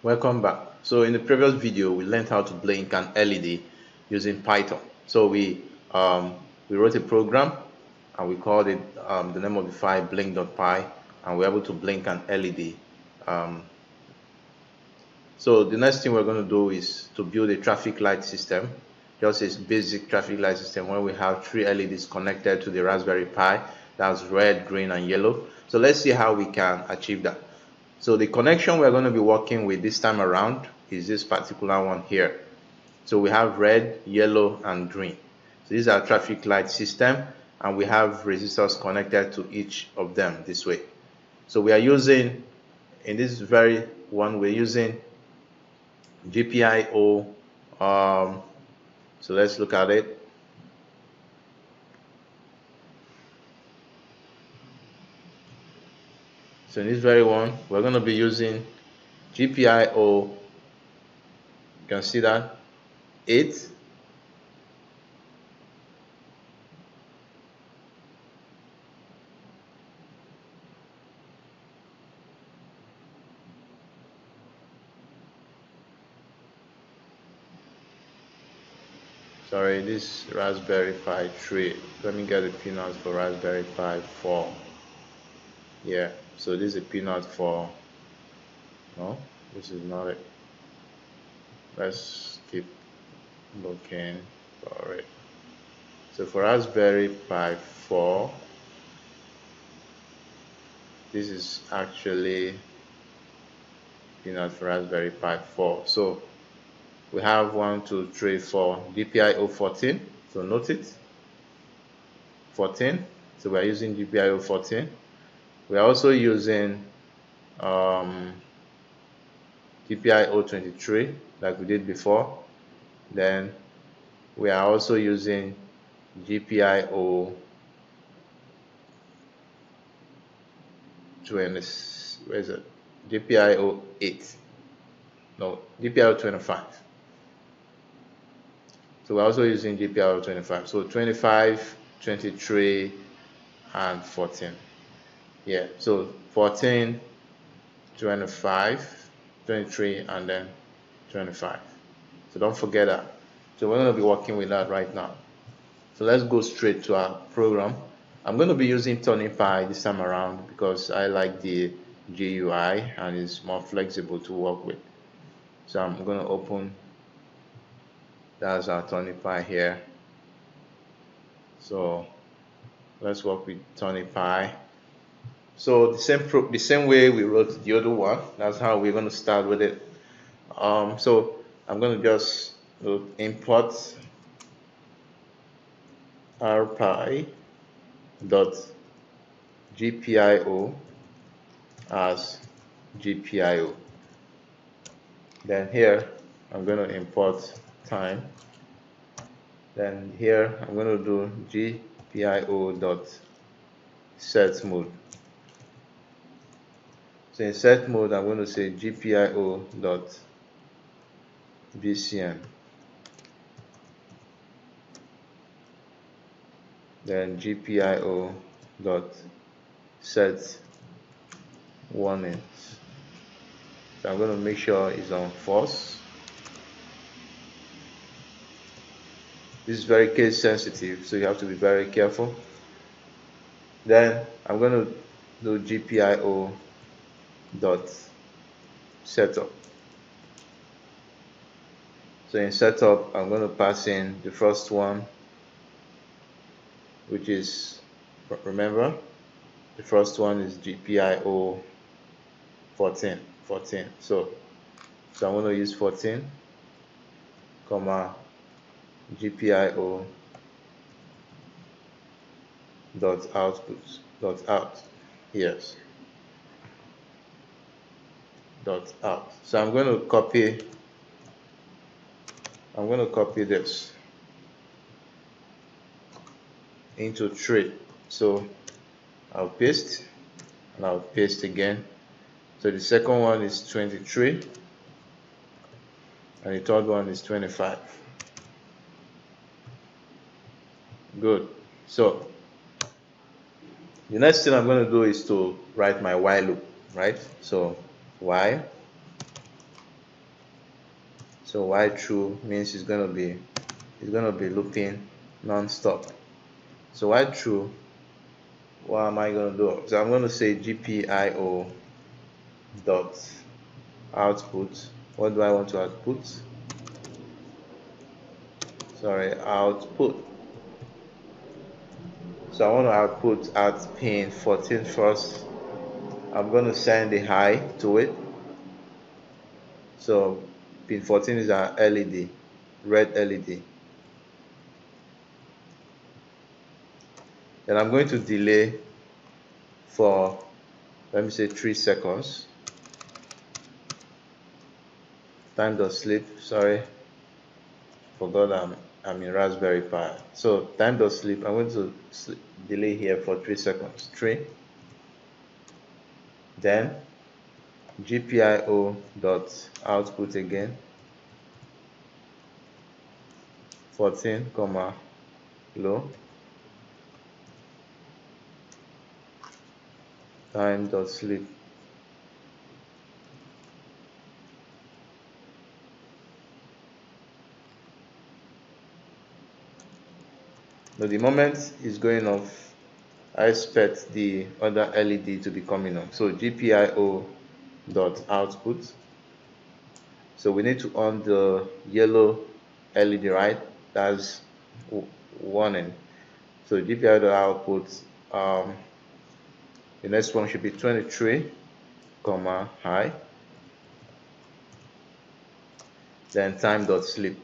Welcome back. So in the previous video, we learned how to blink an LED using Python. So we wrote a program and we called it the name of the file blink.py, and we're able to blink an LED. So the next thing we're going to do is to build a traffic light system, just a basic traffic light system where we have 3 LEDs connected to the Raspberry Pi. That's red, green, and yellow. So let's see how we can achieve that. So the connection we're going to be working with this time around is this particular one here. So we have red, yellow, and green. So this is our traffic light system, and we have resistors connected to each of them this way. So we are using, in this very one, we're using GPIO. So let's look at it. So in this very one, we're going to be using GPIO. You can see that 8. Sorry, this Raspberry Pi 3. Let me get the pinouts for Raspberry Pi 4. Yeah, so this is a pinout for, no, this is not it. Let's keep looking for it. So for Raspberry Pi 4, this is actually pinout for Raspberry Pi 4. So we have 1, 2, 3, 4 GPIO 14. So note it, 14. So we are using GPIO 14. We are also using GPIO 23 like we did before. Then we are also using GPIO 20. Where is it? GPIO 8. No, GPIO 25. So we're also using GPIO 25. So 25, 23, and 14. Yeah, so 14, 25, 23, and then 25. So don't forget that. So we're going to be working with that right now. So let's go straight to our program. I'm going to be using TonyPy this time around because I like the GUI and it's more flexible to work with. So I'm going to open, that's our TonyPy here. So let's work with TonyPy. So the same way we wrote the other one, that's how we're going to start with it. So I'm going to just import rpi.gpio as GPIO. Then here I'm going to import time. Then here I'm going to do GPIO.setMode. So in set mode, I'm going to say GPIO.BCM. Then GPIO.setWarnings. So I'm going to make sure it's on false. This is very case sensitive, so you have to be very careful. Then I'm going to do GPIO.setup. So in setup, I'm going to pass in the first one, which is, remember, the first one is GPIO 14. So I'm going to use 14, comma, GPIO .out. Yes, .out. So I'm going to copy this into 3. So I'll paste and I'll paste again. So the second one is 23 and the third one is 25. Good. So the next thing I'm going to do is to write my while loop, right? So while So while true means it's gonna be looping non-stop. So while true, what am I gonna do? So I'm gonna say GPIO dot output. What do I want to output? Sorry, output. So I want to output at pin 14 first. I'm going to send a high to it. So pin 14 is our LED, red LED. Then I'm going to delay for, let me say, 3 seconds. Time.sleep, sorry, forgot I'm in Raspberry Pi. So time.sleep, I'm going to delay here for 3 seconds. 3. Then GPIO dot output again, 14 comma low, time.sleep. Now the moment is going off, I expect the other LED to be coming on. So GPIO dot output. So we need to on the yellow LED, right? That's warning. So GPIO dot output. The next one should be 23 comma high. Then time.sleep.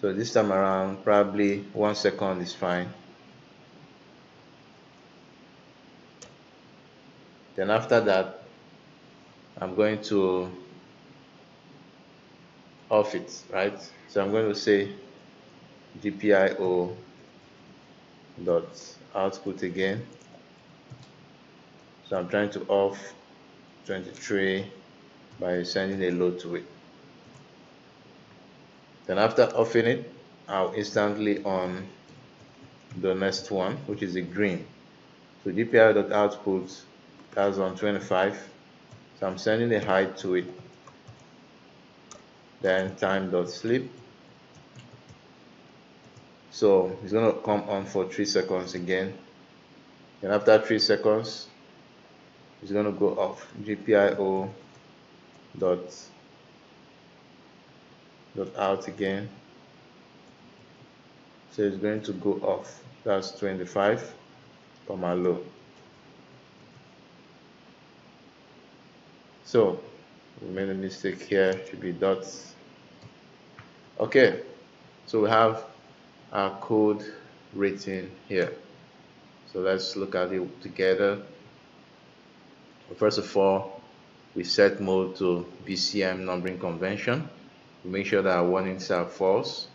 So this time around, probably 1 second is fine. Then after that, I'm going to off it, right? So I'm going to say GPIO dot output again. So I'm trying to off 23 by sending a load to it. Then after offing it, I'll instantly on the next one, which is the green. So GPIO dot output, that's on 25. So I'm sending a high to it. Then time.sleep. So it's going to come on for 3 seconds again. And after 3 seconds, it's going to go off. GPIO dot out again. So it's going to go off. That's 25 comma low. So we made a mistake here, should be dots. Okay, so we have our code written here. So let's look at it together. First of all, we set mode to BCM numbering convention. We make sure that our warnings are false.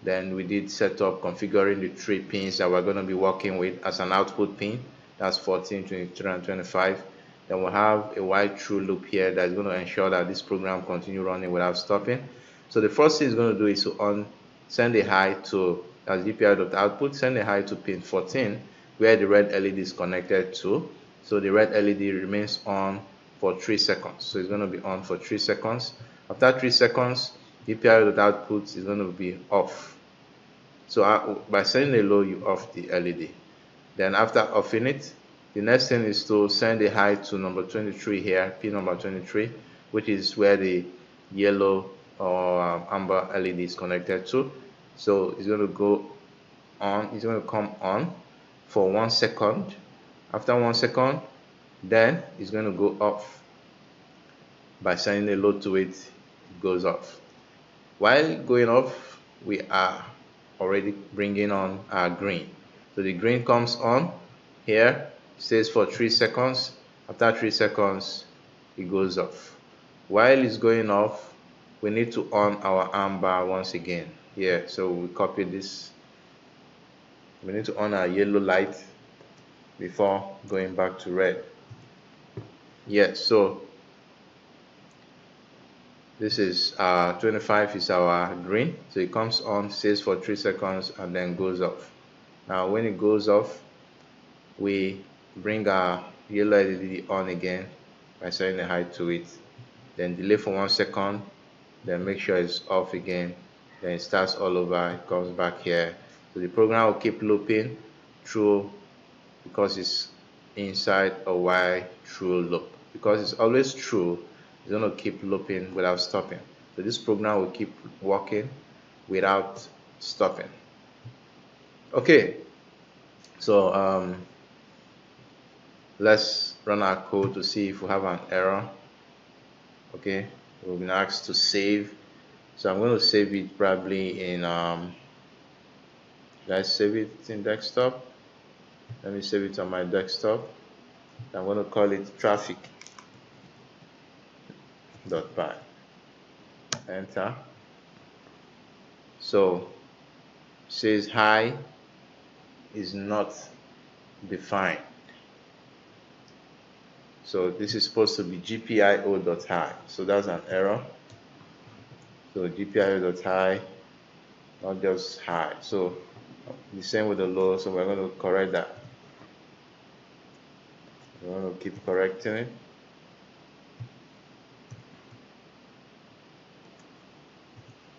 Then we did set up configuring the 3 pins that we're going to be working with as an output pin. That's 14, 23, and 25. Then we'll have a while true loop here that's going to ensure that this program continue running without stopping. So the first thing it's going to do is to send a high to GPIO.output, send a high to pin 14 where the red LED is connected to. So the red LED remains on for 3 seconds. So it's going to be on for 3 seconds. After 3 seconds, GPIO.output is going to be off. So by sending a low, you off the LED. Then after offing it, the next thing is to send a high to number 23 here, pin number 23, which is where the yellow or amber LED is connected to. So it's going to go on, it's going to come on for 1 second. After 1 second, then it's going to go off. By sending a load to it, it goes off. While going off, we are already bringing on our green. So the green comes on here, stays for 3 seconds. After 3 seconds, it goes off. While it's going off, we need to on our amber once again here. So we copy this. We need to on our yellow light before going back to red. Yes, so this is 25 is our green, so it comes on, stays for 3 seconds, and then goes off. Now when it goes off, we bring our yellow LED on again, by setting the height to it, then delay for 1 second, then make sure it's off again, then it starts all over, it comes back here. So the program will keep looping through, because it's inside a while true loop. Because it's always true, it's going to keep looping without stopping. So this program will keep working without stopping. Okay, so let's run our code to see if we have an error. Okay, we've been asked to save, so I'm going to save it probably in let's save it in desktop. Let me save it on my desktop. I'm going to call it traffic.py. Enter. So says hi is not defined. So this is supposed to be gpio.hi. So that's an error. So gpio.hi, not just hi. So the same with the low. So we're going to correct that. We're going to keep correcting it.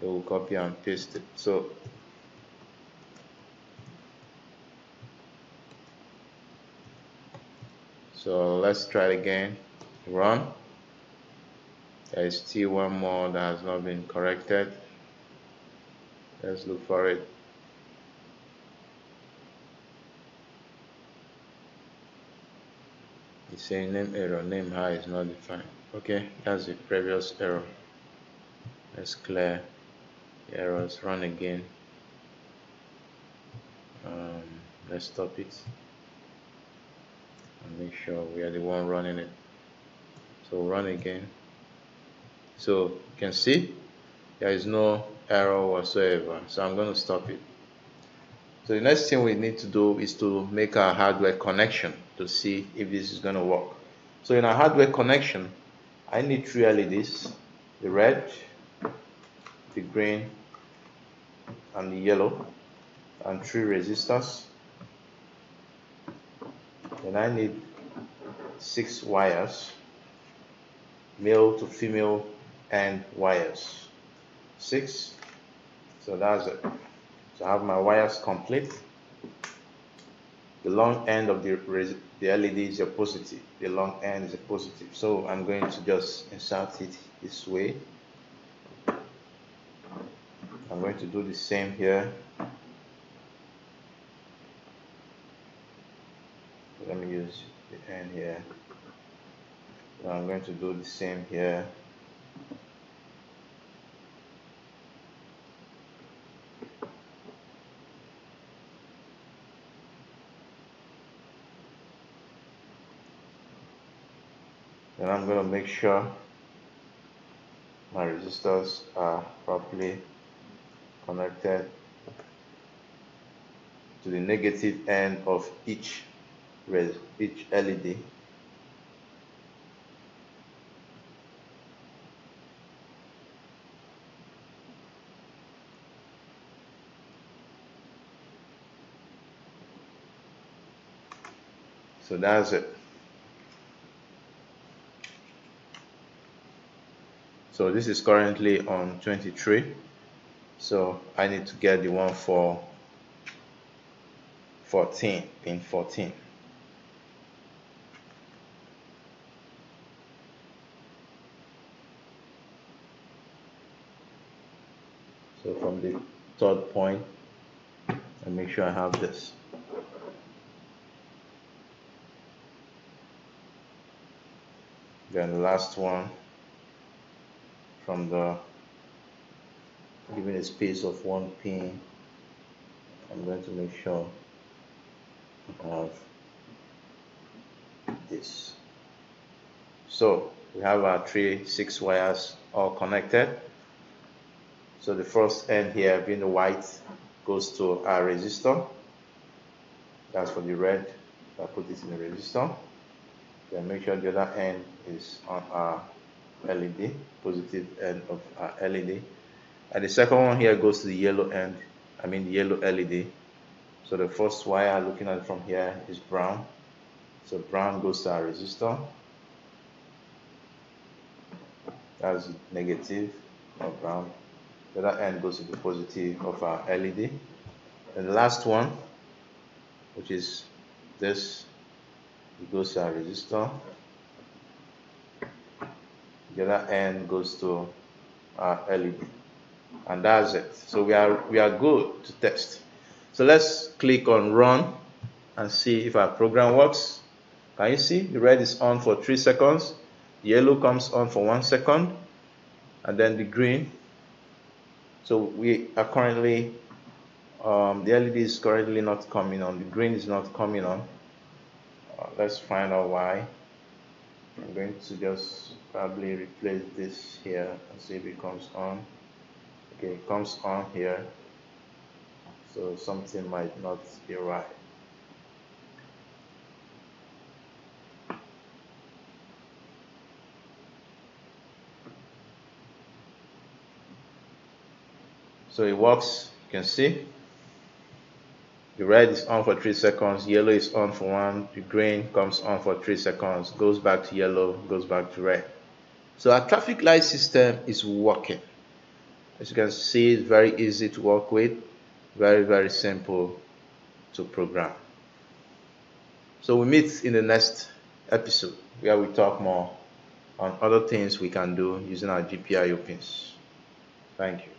So we'll copy and paste it. So let's try it again. Run. There is still one more that has not been corrected. Let's look for it. It's saying name error, name high is not defined. Okay, that's the previous error. Let's clear the errors, run again. Let's stop it and make sure we are the one running it. So run again. So you can see there is no error whatsoever. So I'm going to stop it. So the next thing we need to do is to make our hardware connection to see if this is going to work. So in our hardware connection, I need 3 LEDs, the red, the green, and the yellow, and 3 resistors. Then I need 6 wires, male to female end wires. 6. So that's it. So I have my wires complete. The long end of the LED is a positive. The long end is a positive. So I'm going to just insert it this way. I'm going to do the same here. Let me use the end here. So I'm going to do the same here. Then I'm going to make sure my resistors are properly connected to the negative end of each LED. So that's it. So this is currently on 23. So I need to get the one for 14, pin 14. So from the 3rd point, I make sure I have this. Then the last one from the, giving a space of 1 pin, I'm going to make sure I have this. So we have our 6 wires all connected. So the first end here being the white goes to our resistor. That's for the red. So I put it in the resistor. Then make sure the other end is on our LED, positive end of our LED. And the second one here goes to the yellow end, the yellow LED. So the first wire looking at it from here is brown. So brown goes to our resistor. That's negative or ground. The other end goes to the positive of our LED. And the last one, which is this, it goes to our resistor. The other end goes to our LED. And that's it. So we are good to test. So let's click on run and see if our program works. Can you see the red is on for 3 seconds, the yellow comes on for 1 second, and then the green. So we are currently the LED is currently not coming on, the green is not coming on. Let's find out why. I'm going to just probably replace this here and see if it comes on. Okay, it comes on here, so something might not be right. So it works, you can see. The red is on for 3 seconds, yellow is on for 1, the green comes on for 3 seconds, goes back to yellow, goes back to red. So our traffic light system is working. As you can see, it's very easy to work with, very simple to program. So we meet in the next episode where we talk more on other things we can do using our GPIO pins. Thank you.